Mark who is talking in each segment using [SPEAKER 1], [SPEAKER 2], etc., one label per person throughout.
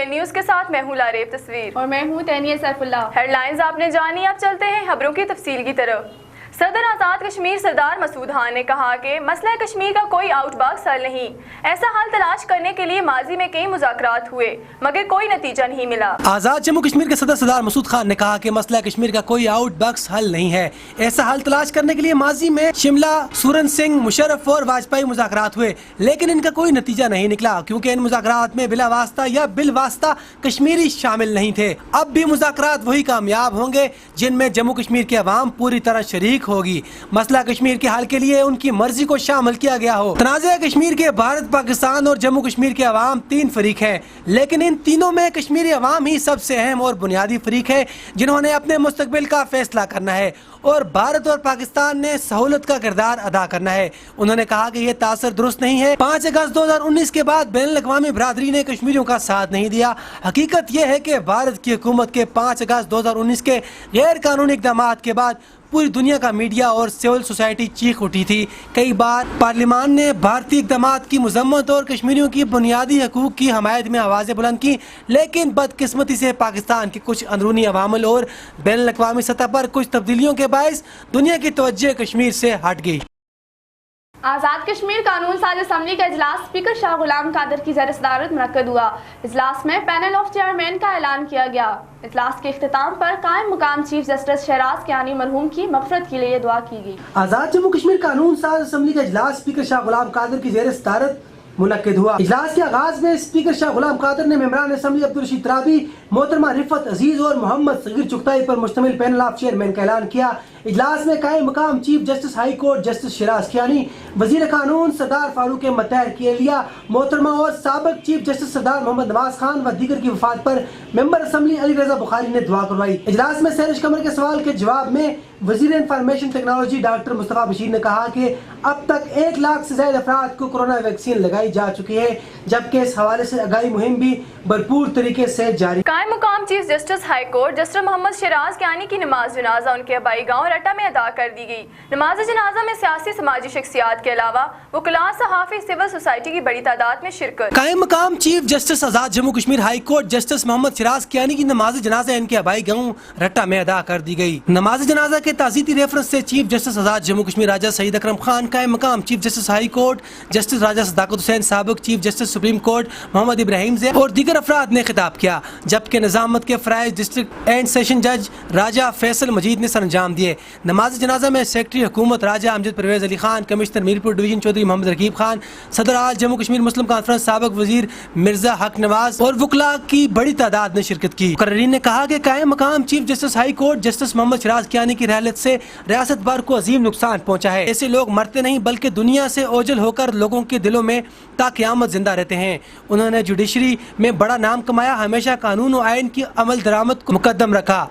[SPEAKER 1] QN news کے ساتھ میں ہوں لاریب تصویر
[SPEAKER 2] اور میں ہوں تینیہ سیف اللہ۔
[SPEAKER 1] ہیڈ لائنز آپ نے جانی، اب چلتے ہیں خبروں کی تفصیل کی طرف۔ صدر آزاد کشمیر سردار مسعود خان نے کہا کہ مسئلہ کشمیر کا کوئی آؤٹ باکس حل نہیں، ایسا حل تلاش کرنے کے لیے ماضی میں کئی مذاکرات ہوئے مگر کوئی نتیجہ نہیں ملا۔
[SPEAKER 3] آزاد جموں کشمیر کے صدر سردار مسعود خان نے کہا کہ مسئلہ کشمیر کا کوئی آؤٹ باکس حل نہیں ہے، ایسا حل تلاش کرنے کے لیے ماضی میں شملہ، سورن سنگھ، مشرف اور واجپئی مذاکرات ہوئے لیکن ان کا کوئی نتیجہ نہیں نکلا کیونکہ ان مذاکرات میں بلا واسطہ یا بالواسطہ کشمیری شامل نہیں تھے۔ اب بھی مذاکرات وہی کامیاب ہوں گے جن میں جموں کشمیر کے عوام پوری طرح شریک ہوگی۔ مسئلہ کشمیر کے حل کے لیے ان کی مرضی کو شامل کیا گیا ہو۔ تنازع کشمیر کے بھارت، پاکستان اور جموں کشمیر کے عوام تین فریق ہیں لیکن ان تینوں میں کشمیری عوام ہی سب سے اہم اور بنیادی فریق ہے جنہوں نے اپنے مستقبل کا فیصلہ کرنا ہے اور بھارت اور پاکستان نے سہولت کا کردار ادا کرنا ہے۔ انہوں نے کہا کہ یہ تاثر درست نہیں ہے۔ 5 اگست 2019 کے بعد بین الاقوامی برادری نے کشمیریوں کا ساتھ نہیں دیا۔ حقیقت یہ ہے کہ بھارت کی حکومت کے 5 اگست 2019 کے غیر قانونی اقدامات کے بعد پوری دنیا کا میڈیا اور سول سوسائٹی چیخ اٹھی تھی۔ کئی بار پارلیمان نے بھارتی اقدامات کی مذمت اور کشمیریوں کی بنیادی حقوق کی حمایت میں آوازیں بلند کی لیکن بدقسمتی سے پاکستان کے کچھ اندرونی عوامل اور بین الاقوامی سطح پر کچھ تبدیلیوں کے باعث دنیا کی توجہ کشمیر سے ہٹ گئی۔
[SPEAKER 2] آزاد کشمیر قانون ساز اسمبلی کا اجلاس اسپیکر شاہ غلام قادر کی زیر صدارت منعقد ہوا۔ اجلاس میں پینل آف چیئرمین کا اعلان کیا گیا۔ اجلاس کے اختتام پر قائم مقام چیف جسٹس شہراز کیانی مرحوم کی مغفرت کے لیے دعا کی گئی۔
[SPEAKER 3] آزاد جموں کشمیر قانون ساز اسمبلی کا اجلاس اسپیکر شاہ غلام قادر کی زیر صدارت منعقد ہوا۔ اجلاس کے آغاز میں اسپیکر شاہ غلام قادر نے ممبران اسمبلی عبدالرشید ترابی، محترمہ رفت عزیز اور محمد صغیر چغتائی پر مشتمل پینل آف چیئرمین کا اعلان کیا۔ اجلاس میں قائم مقام chief justice high court justice Shahraz Kiyani, وزیر قانون سردار فاروق مطہر کی اہلیہ محترمہ اور سابق چیف جسٹس سردار محمد نواز خان و دیگر کی وفات پر ممبر اسمبلی علی رضا بخاری نے دعا کروائی۔ اجلاس میں سہرش قمر کے سوال کے جواب میں وزیر انفارمیشن ٹیکنالوجی ڈاکٹر مصطفیٰ بشیر نے کہا کہ اب تک 1 لاکھ سے زائد افراد کو کورونا ویکسین لگائی جا چکی ہے جبکہ اس حوالے سے آگاہی مہم بھی بھرپور طریقے سے جاری۔
[SPEAKER 1] قائم مقام chief justice high court justice Muhammad Shahraz Kiyani کی نماز جنازہ ان کے آبائی گاؤں رٹا میں ادا کر دی گئی۔ نماز جنازہ میں سیاسی سماجی شخصیات کے علاوہ وکلاء، صحافی، سول سوسائٹی کی بڑی تعداد میں شرکت۔
[SPEAKER 3] قائم مقام chief justice Azad Jammu Kashmir high court justice Muhammad Shahraz Kiyani کی نماز جنازہ ان کے آبائی گاؤں رٹا میں ادا کر دی گئی۔ نماز جنازہ کے تعزیتی ریفرنس سے چیف جسٹس آزاد جموں کشمیر راجہ سعید اکرم خان، قائم مقام chief justice high court justice Raja Sadaqat Hussain, سابق chief justice supreme court Muhammad Ibrahim Zeb اور دیگر افراد نے خطاب کیا جبکہ نظامت کے فرائض ڈسٹرکٹ اینڈ سیشن جج راجہ فیصل مجید نے سر انجام دیے۔ نماز جنازہ میں سیکرٹری حکومت راجہ امجد پرویز علی خان، کمشنر میرپور ڈویژن چودھری محمد رقیب خان، صدر آل جموں کشمیر مسلم کانفرنس سابق وزیر مرزا حق نواز اور وکلاء کی بڑی تعداد نے شرکت کی۔ مقررین نے کہا کہ قائم مقام chief justice high court justice Muhammad Shahraz Kiyani کی رحلت سے ریاست بھر کو عظیم نقصان پہنچا ہے۔ ایسے لوگ مرتے نہیں بلکہ دنیا سے اوجھل ہو کر لوگوں کے دلوں میں تا قیامت زندہ رہتے ہیں۔ انہوں نے جوڈیشری میں بڑا نام کمایا، ہمیشہ قانون و آئین کی عمل درآمد کو مقدم رکھا۔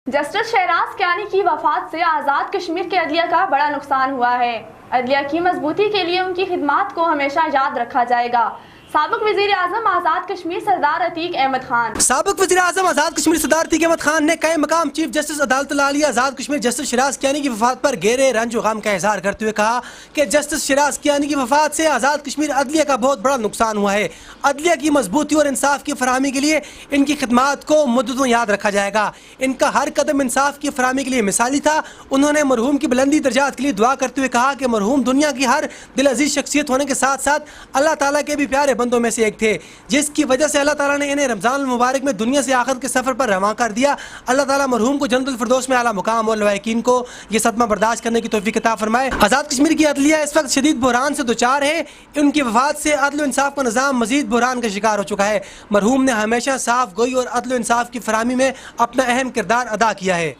[SPEAKER 2] جسٹس شہراز کیانی کی وفات سے آزاد کشمیر کے عدلیہ کا بڑا نقصان ہوا ہے۔ عدلیہ کی مضبوطی کے لیے ان کی خدمات کو ہمیشہ یاد رکھا جائے گا۔ سابق وزیر اعظم آزاد کشمیر سردار عتیق احمد خان۔
[SPEAKER 3] سابق وزیر اعظم آزاد کشمیر سردار عتیق احمد خان نے قائم مقام چیف جسٹس عدالت العالیہ آزاد کشمیر جسٹس شہراز کیانی کی وفات پر گہرے رنج و غم کا اظہار کرتے ہوئے کہا کہ جسٹس شہراز کیانی کی وفات سے آزاد کشمیر عدلیہ کا بہت بڑا نقصان ہوا ہے۔ عدلیہ کی مضبوطی اور انصاف کی فراہمی کے لیے ان کی خدمات کو مدتوں یاد رکھا جائے گا۔ ان کا ہر قدم انصاف کی فراہمی کے لیے مثالی تھا۔ انہوں نے مرحوم کی بلندی درجات کے لیے دعا کرتے ہوئے کہا کہ مرحوم دنیا کی ہر دل عزیز شخصیت ہونے کے ساتھ ساتھ اللہ تعالیٰ کے بھی پیارے بندوں میں سے ایک تھے جس کی وجہ سے اللہ تعالیٰ نے انہیں رمضان المبارک میں دنیا سے آخرت کے سفر پر رواں کر دیا۔ اللہ تعالیٰ مرحوم کو جنت الفردوس میں اعلیٰ مقام اور لوائقین کو یہ صدمہ برداشت کرنے کی توفیق عطا فرمائے۔ آزاد کشمیر کی عدلیہ اس وقت شدید بحران سے دوچار ہے۔ ان کی وفات سے عدل و انصاف کا نظام مزید بحران کا شکار ہو چکا ہے۔ مرحوم نے ہمیشہ صاف گوئی اور عدل و انصاف کی فراہمی میں اپنا اہم کردار ادا کیا ہے۔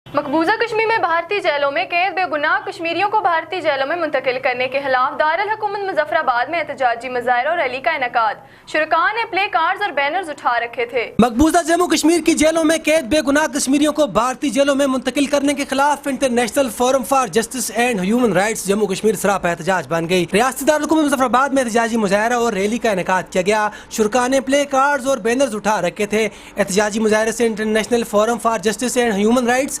[SPEAKER 1] مقبوضہ کشمیر میں بھارتی جیلوں میں قید بے گناہ کشمیریوں کو بھارتی جیلوں میں منتقل کرنے کے خلاف دارالحکومت مظفر آباد میں احتجاجی مظاہرہ اور ریلی کا انعقاد۔ شرکاء نے پلے کارڈز اور بینرز اٹھا رکھے تھے۔
[SPEAKER 3] مقبوضہ جموں کشمیر کی جیلوں میں قید بے گناہ کشمیریوں کو بھارتی جیلوں میں منتقل کرنے کے خلاف international forum for justice and human rights Jammu Kashmir سراپا احتجاج بن گئی۔ ریاستی دارالحکومت مظفر آباد میں احتجاجی مظاہرہ اور ریلی کا انعقاد کیا گیا۔ شرکاء نے پلے کارڈز اور بینرز اٹھا رکھے تھے۔ احتجاجی مظاہرے سے international forum for justice and human rights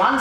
[SPEAKER 4] 1